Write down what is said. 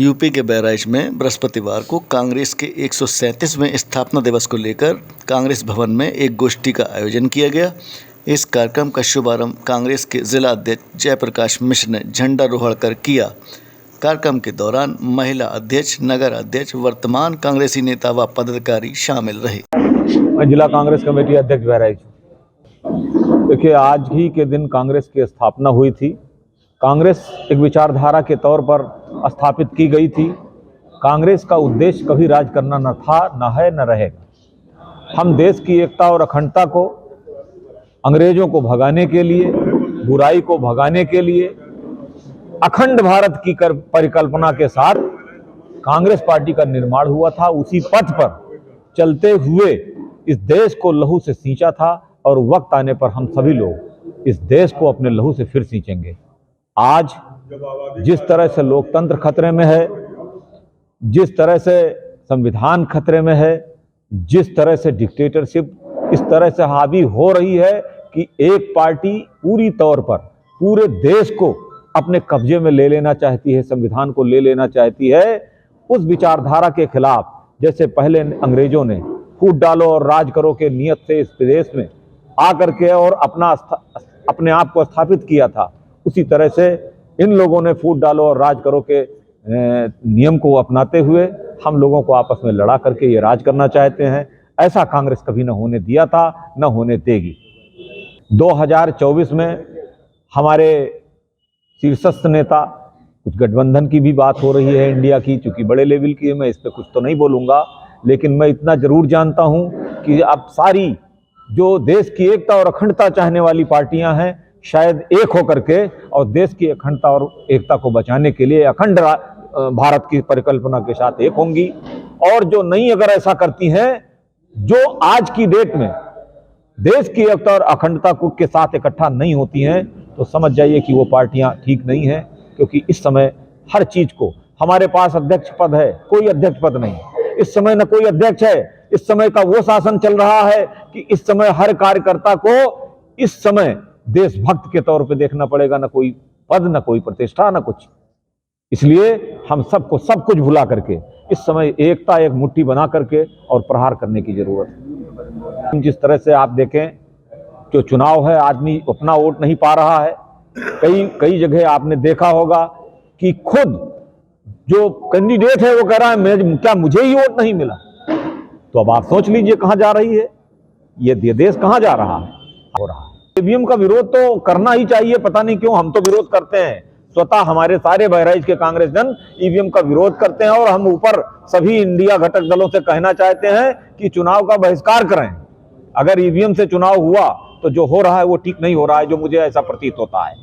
UP के बहराइच में बृहस्पतिवार को कांग्रेस के 137वें स्थापना दिवस को लेकर कांग्रेस भवन में एक गोष्ठी का आयोजन किया गया। इस कार्यक्रम का शुभारंभ कांग्रेस के जिला अध्यक्ष जयप्रकाश मिश्र ने झंडारोहण कर किया। कार्यक्रम के दौरान महिला अध्यक्ष, नगर अध्यक्ष, वर्तमान कांग्रेसी नेता व पदाधिकारी शामिल रहे। मैं जिला कांग्रेस कमेटी अध्यक्ष बहराइच। देखिए, आज ही के दिन कांग्रेस की स्थापना हुई थी। कांग्रेस एक विचारधारा के तौर पर स्थापित की गई थी। कांग्रेस का उद्देश्य कभी राज करना न था, न है, न रहेगा। हम देश की एकता और अखंडता को, अंग्रेजों को भगाने के लिए, बुराई को भगाने के लिए, अखंड भारत की परिकल्पना के साथ कांग्रेस पार्टी का निर्माण हुआ था। उसी पथ पर चलते हुए इस देश को लहू से सींचा था और वक्त आने पर हम सभी लोग इस देश को अपने लहू से फिर सींचेंगे। आज जिस तरह से लोकतंत्र खतरे में है, जिस तरह से संविधान खतरे में है, जिस तरह से डिक्टेटरशिप इस तरह से हावी हो रही है कि एक पार्टी पूरी तौर पर पूरे देश को अपने कब्जे में ले लेना चाहती है, संविधान को ले लेना चाहती है, उस विचारधारा के खिलाफ जैसे पहले अंग्रेजों ने फूट डालो और राज करो के नियत से इस प्रदेश में आकर के और अपने आप को स्थापित किया था, उसी तरह से इन लोगों ने फूट डालो और राज करो के नियम को अपनाते हुए हम लोगों को आपस में लड़ा करके ये राज करना चाहते हैं। ऐसा कांग्रेस कभी न होने दिया था, न होने देगी। 2024 में हमारे शीर्षस्थ नेता, कुछ गठबंधन की भी बात हो रही है इंडिया की, चूंकि बड़े लेवल की है, मैं इस पर कुछ तो नहीं बोलूँगा, लेकिन मैं इतना जरूर जानता हूँ कि अब सारी जो देश की एकता और अखंडता चाहने वाली पार्टियां हैं, शायद एक होकर के और देश की अखंडता और एकता को बचाने के लिए अखंड भारत की परिकल्पना के साथ एक होंगी। और जो नहीं अगर ऐसा करती हैं, जो आज की डेट में देश की एकता और अखंडता को के साथ इकट्ठा नहीं होती हैं, तो समझ जाइए कि वो पार्टियां ठीक नहीं हैं। क्योंकि इस समय हर चीज को, हमारे पास अध्यक्ष पद है, कोई अध्यक्ष पद नहीं, इस समय न कोई अध्यक्ष है। इस समय का वो शासन चल रहा है कि इस समय हर कार्यकर्ता को इस समय देशभक्त के तौर पे देखना पड़ेगा, न कोई पद, न कोई प्रतिष्ठा, न कुछ। इसलिए हम सबको सब कुछ भुला करके इस समय एकता एक मुट्ठी बना करके और प्रहार करने की जरूरत है। जिस तरह से आप देखें, जो चुनाव है, आदमी अपना वोट नहीं पा रहा है। कई जगह आपने देखा होगा कि खुद जो कैंडिडेट है वो कह रहा है क्या मुझे ही वोट नहीं मिला। तो अब आप सोच लीजिए कहां जा रही है ये देश, कहां जा रहा है, हो रहा है। ईवीएम का विरोध तो करना ही चाहिए, पता नहीं क्यों हम तो विरोध करते हैं। स्वतः हमारे सारे बहराइच के कांग्रेस जन ईवीएम का विरोध करते हैं और हम ऊपर सभी इंडिया घटक दलों से कहना चाहते हैं कि चुनाव का बहिष्कार करें। अगर ईवीएम से चुनाव हुआ तो जो हो रहा है वो ठीक नहीं हो रहा है, जो मुझे ऐसा प्रतीत होता है।